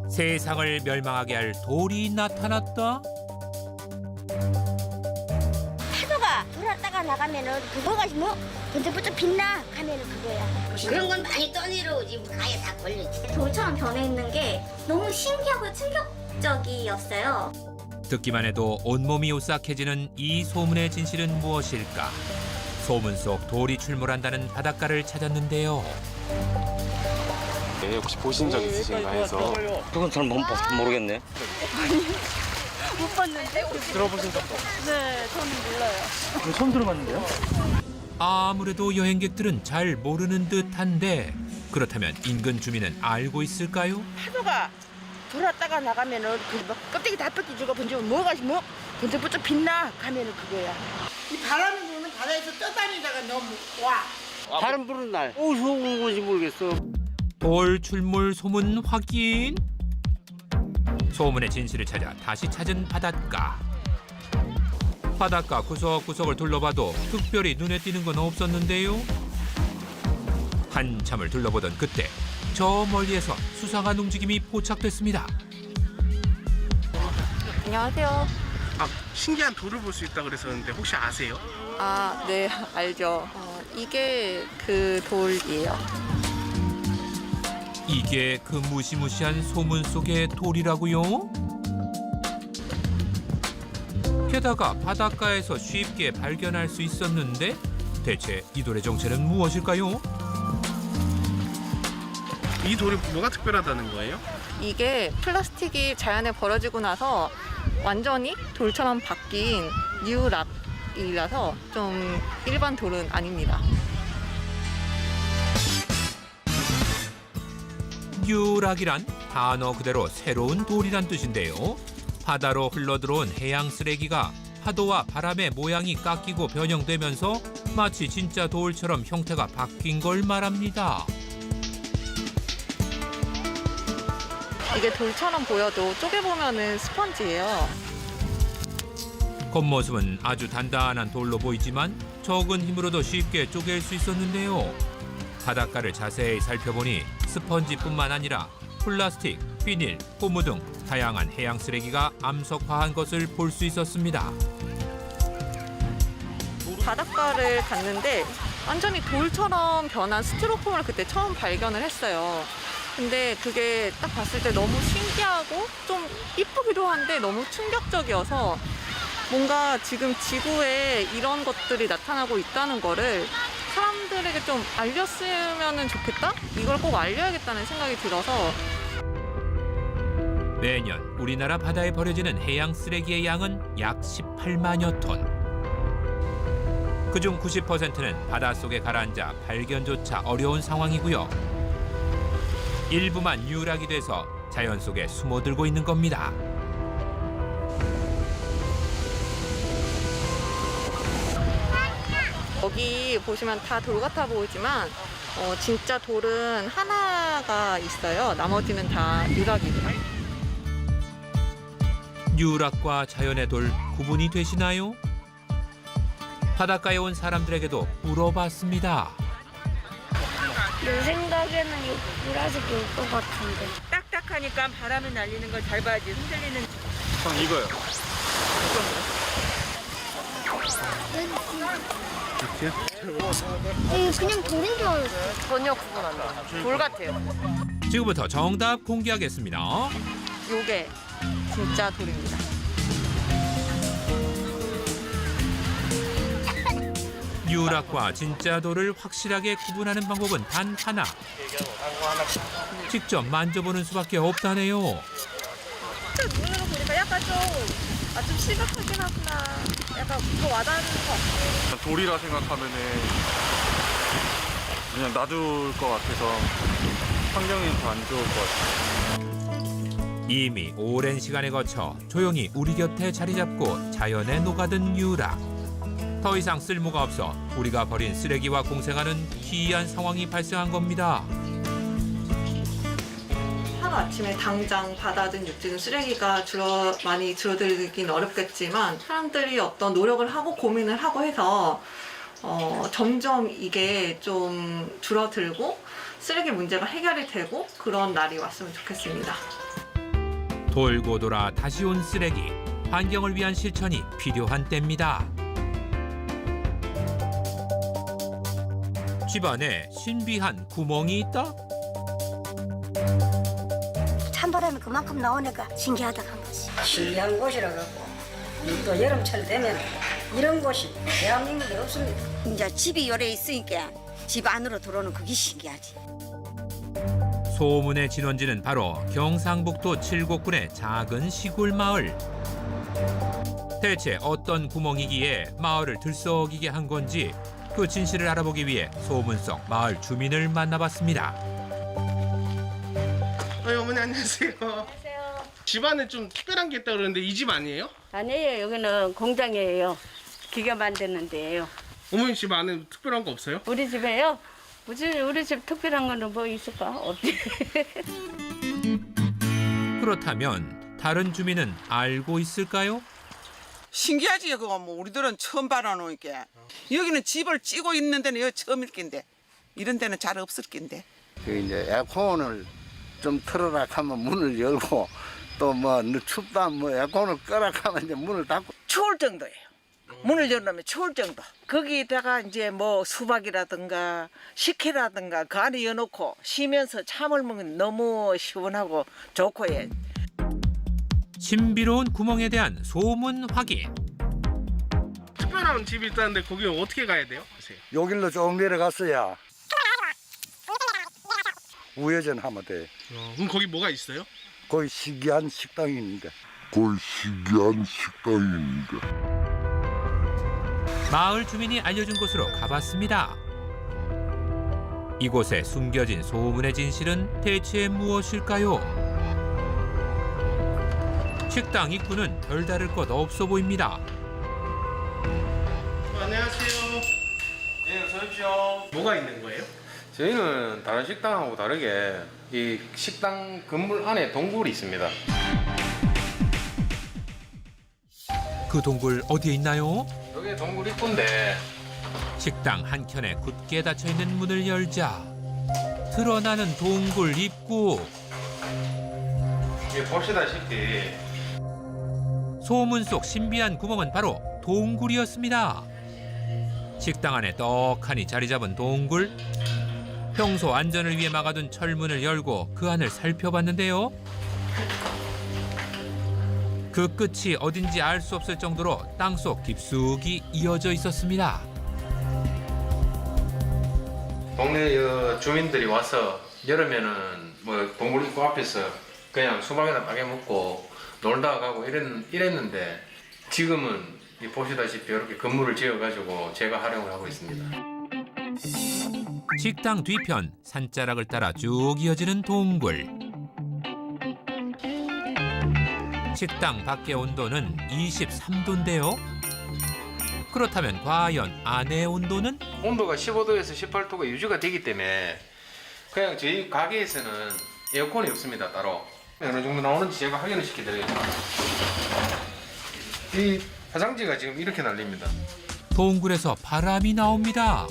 세상을 멸망하게 할 돌이 나타났다. 파도가 돌았다가 나가면은 그거가 뭐 번쩍번쩍 빛나 하면은 그거야. 그런 건 많이 떠내려오지 가에 다 걸리지. 돌처럼 변해 있는 게 너무 신기하고 충격적이었어요. 듣기만 해도 온몸이 오싹해지는 이 소문의 진실은 무엇일까? 소문 속 돌이 출몰한다는 바닷가를 찾았는데요. 네, 혹시 보신 적 있으신가 해서. 그건 잘 모르겠네. 못 봤는데? 들어보신 적도 없어요? 네, 저는 몰라요. 처음 들어봤는데요? 아무래도 여행객들은 잘 모르는 듯한데 그렇다면 인근 주민은 알고 있을까요? 파도가 돌았다가 나가면은 그뭐 껍데기 다 벗기지고 번쩍 뭐가 뭐 번쩍번쩍 빛나 가면은 그거야. 이 바람이 부는 바다에서 떠다니다가 너무 와. 바람 부는 날. 어디서 온 건지 모르겠어. 돌 출몰 소문 확인. 소문의 진실을 찾아 다시 찾은 바닷가. 바닷가 구석구석을 둘러봐도 특별히 눈에 띄는 건 없었는데요. 한참을 둘러보던 그때 저 멀리에서 수상한 움직임이 포착됐습니다. 안녕하세요. 아, 신기한 돌을 볼 수 있다 그랬었는데 혹시 아세요? 아, 네, 알죠. 이게 그 돌이에요. 이게 그 무시무시한 소문 속의 돌이라고요? 게다가 바닷가에서 쉽게 발견할 수 있었는데 대체 이 돌의 정체는 무엇일까요? 이 돌이 뭐가 특별하다는 거예요? 이게 플라스틱이 자연에 버려지고 나서 완전히 돌처럼 바뀐 뉴락이라서 좀 일반 돌은 아닙니다. 뉴락이란 단어 그대로 새로운 돌이란 뜻인데요. 바다로 흘러들어온 해양 쓰레기가 파도와 바람의 모양이 깎이고 변형되면서 마치 진짜 돌처럼 형태가 바뀐 걸 말합니다. 이게 돌처럼 보여도 쪼개보면은 스펀지예요. 겉모습은 아주 단단한 돌로 보이지만 적은 힘으로도 쉽게 쪼갤 수 있었는데요. 바닷가를 자세히 살펴보니 스펀지뿐만 아니라 플라스틱, 비닐, 고무 등 다양한 해양 쓰레기가 암석화한 것을 볼 수 있었습니다. 바닷가를 갔는데 완전히 돌처럼 변한 스티로폼을 그때 처음 발견을 했어요. 근데 그게 딱 봤을 때 너무 신기하고 좀 이쁘기도 한데 너무 충격적이어서 뭔가 지금 지구에 이런 것들이 나타나고 있다는 거를 사람들에게 좀 알렸으면 좋겠다? 이걸 꼭 알려야겠다는 생각이 들어서 매년 우리나라 바다에 버려지는 해양 쓰레기의 양은 약 18만여 톤. 그중 90%는 바닷속에 가라앉아 발견조차 어려운 상황이고요. 일부만 유락이 돼서 자연 속에 숨어들고 있는 겁니다. 여기 보시면 다 돌 같아 보이지만 진짜 돌은 하나가 있어요. 나머지는 다 유락이고요. 유락과 자연의 돌 구분이 되시나요? 바닷가에 온 사람들에게도 물어봤습니다. 내 생각에는 이 보라색일 것 같은데. 딱딱하니까 바람이 날리는 걸 잘 봐야지 흔들리는. 전 이거요. 그냥 돌인 줄 알았어. 전혀 구분 안 돼요. 돌 같아요. 지금부터 정답 공개하겠습니다. 요게 진짜 돌입니다. 유락과 진짜 돌을 확실하게 구분하는 방법은 단 하나. 직접 만져보는 수밖에 없다네요. 눈으로 보니까 약간 좀 심각하긴 하구나. 약간 더 와닿는 것 같아. 돌이라 생각하면은 그냥 놔둘 것 같아서 환경이 더 안 좋을 것 같아요. 이미 오랜 시간에 거쳐 조용히 우리 곁에 자리 잡고 자연에 녹아든 유락. 더 이상 쓸모가 없어 우리가 버린 쓰레기와 공생하는 기이한 상황이 발생한 겁니다. 하루아침에 당장 바다든 육지든 쓰레기가 많이 줄어들긴 어렵겠지만 사람들이 어떤 노력을 하고 고민을 하고 해서 점점 이게 좀 줄어들고 쓰레기 문제가 해결이 되고 그런 날이 왔으면 좋겠습니다. 돌고 돌아 다시 온 쓰레기. 환경을 위한 실천이 필요한 때입니다. 집안에 신비한 구멍이 있다? 찬바람이 그만큼 나오니까 신기하다 한 거지. 신기한 곳이라 갖고 또 여름철 되면 이런 곳이 대한민국에 없습니다. 이제 집이 요래 있으니까 집 안으로 들어오는 그게 신기하지. 소문의 진원지는 바로 경상북도 칠곡군의 작은 시골 마을. 대체 어떤 구멍이기에 마을을 들썩이게 한 건지 그 진실을 알아보기 위해 소문 속 마을 주민을 만나봤습니다. 어머니 안녕하세요. 안녕하세요. 집안에 좀 특별한 게 있다고 그러는데 이 집 아니에요? 아니에요. 여기는 공장이에요. 기가 만드는 데예요. 어머니 집 안에 특별한 거 없어요? 우리 집에요? 우리 집 특별한 거는 뭐 있을까? 없지. 그렇다면 다른 주민은 알고 있을까요? 신기하지 그거 뭐 우리들은 처음 봐놓으니까 여기는 집을 찌고 있는 데는 여기 처음일 낀데 이런 데는 잘 없을 낀데 그 이제 에어컨을 좀 틀어라 하면 문을 열고 또 뭐 춥다 뭐 에어컨을 끄라 하면 이제 문을 닫고 추울 정도예요. 문을 열려면 추울 정도. 거기다가 이제 뭐 수박이라든가 식혜라든가 그 안에 여놓고 쉬면서 참을 먹으면 너무 시원하고 좋고 예. 신비로운 구멍에 대한 소문 확인. 특별한 집이 있다는데 거기 어떻게 가야 돼요? 보세요. 요 길로 쭉 내려갔어야 우회전 하면 돼. 그럼 거기 뭐가 있어요? 거기 신기한 식당입니다. 마을 주민이 알려준 곳으로 가봤습니다. 이곳에 숨겨진 소문의 진실은 대체 무엇일까요? 식당 입구는 별다를 것 없어 보입니다. 안녕하세요. 예, 어서 오십시오. 뭐가 있는 거예요? 저희는 다른 식당하고 다르게 이 식당 건물 안에 동굴이 있습니다. 그 동굴 어디에 있나요? 여기 동굴 입구인데 식당 한켠에 굳게 닫혀있는 문을 열자 드러나는 동굴 입구. 이게 보시다시피 소문 속 신비한 구멍은 바로 동굴이었습니다. 식당 안에 떡하니 자리 잡은 동굴. 평소 안전을 위해 막아둔 철문을 열고 그 안을 살펴봤는데요. 그 끝이 어딘지 알 수 없을 정도로 땅속 깊숙이 이어져 있었습니다. 동네 주민들이 와서 여름에는 뭐 동굴 입구 앞에서 그냥 수박이나 따개 먹고 놀다 가고 이랬는데 지금은 보시다시피 이렇게 건물을 지어가지고 제가 활용을 하고 있습니다. 식당 뒤편 산자락을 따라 쭉 이어지는 동굴. 식당 밖의 온도는 23도인데요. 그렇다면 과연 안의 온도는? 온도가 15도에서 18도가 유지가 되기 때문에 그냥 저희 가게에서는 에어컨이 없습니다. 따로 어느 정도 나오는지 제가 확인을 시켜드리겠습니다. 이 화장지가 지금 이렇게 날립니다. 동굴에서 바람이 나옵니다.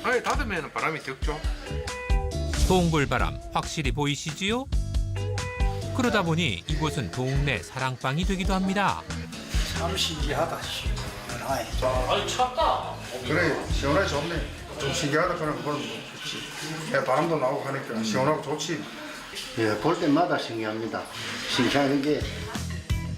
아니 닫으면 바람이 적죠. 동굴 바람 확실히 보이시지요? 그러다 보니 이곳은 동네 사랑방이 되기도 합니다. 참 신기하다. 시원하네. 아니 찼다. 그래 시원하게 좋네. 좀 신기하다 그런 그건 좋지. 예, 바람도 나오고 하니까 시원하고 좋지. 예, 볼 때마다 신기합니다. 신기한 게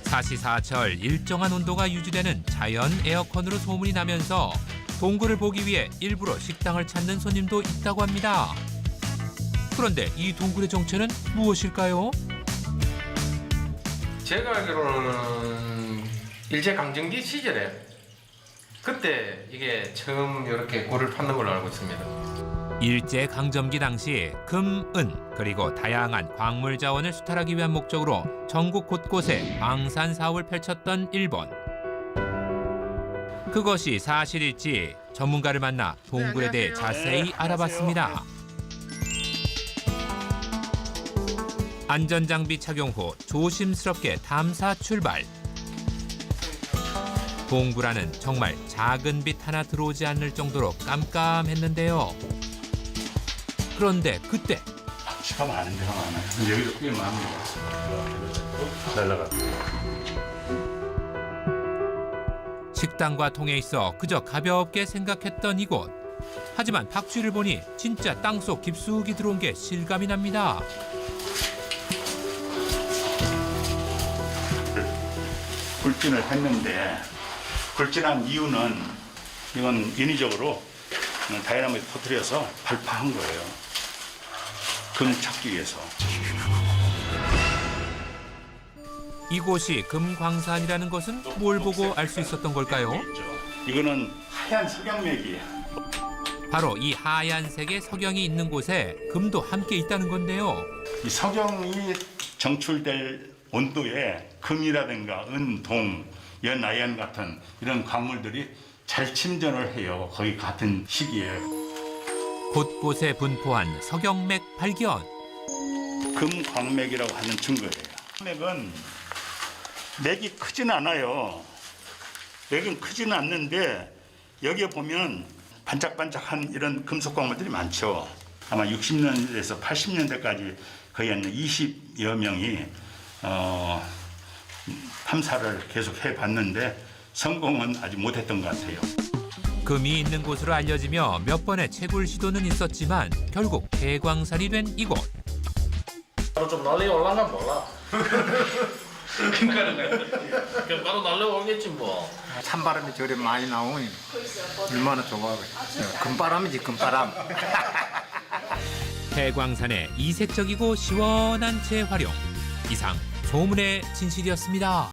사시사철 일정한 온도가 유지되는 자연 에어컨으로 소문이 나면서 동굴을 보기 위해 일부러 식당을 찾는 손님도 있다고 합니다. 그런데 이 동굴의 정체는 무엇일까요? 제가 알기로는 일제강점기 시절에 그때 이게 처음 이렇게 굴을 파는 걸로 알고 있습니다. 일제강점기 당시 금, 은, 그리고 다양한 광물 자원을 수탈하기 위한 목적으로 전국 곳곳에 광산 사업을 펼쳤던 일본. 그것이 사실일지 전문가를 만나 동굴에 대해 자세히 알아봤습니다. 안전장비 착용 후 조심스럽게 탐사 출발. 동굴 안은 정말 작은 빛 하나 들어오지 않을 정도로 깜깜했는데요. 그런데 그때 시가 많은 데가 많아요. 여기도 꽤 많은 것 같습니다. 날라갔다. 식당과 통해 있어 그저 가볍게 생각했던 이곳. 하지만 박쥐를 보니 진짜 땅속 깊숙이 들어온 게 실감이 납니다. 굴진을 했는데 굴진한 이유는 이건 인위적으로 다이나믹 터뜨려서 발파한 거예요. 금 찾기 위해서. 이곳이 금광산이라는 것은 뭘 보고 알 수 있었던 걸까요? 이거는 하얀 석양맥이에요. 바로 이 하얀색의 석영이 있는 곳에 금도 함께 있다는 건데요. 이 석영이 정출될 온도에 금이라든가 은, 동, 연, 아연 같은 이런 광물들이 잘 침전을 해요. 거의 같은 시기에. 곳곳에 분포한 석영맥 발견. 금광맥이라고 하는 증거예요. 맥은 맥이 크진 않아요. 맥은 크지는 않는데 여기에 보면 반짝반짝한 이런 금속 광물들이 많죠. 아마 60년대에서 80년대까지 거의 한 20여 명이 탐사를 계속 해봤는데 성공은 아직 못했던 것 같아요. 금이 있는 곳으로 알려지며 몇 번의 채굴 시도는 있었지만 결국 폐광산이 된 이곳. 좀 날리 올라가 몰라. 바로 날려오겠지 뭐. 찬바람이 저리 많이 나오니 얼마나 좋아. 금바람이지 금바람. 폐광산의 이색적이고 시원한 재활용. 이상 소문의 진실이었습니다.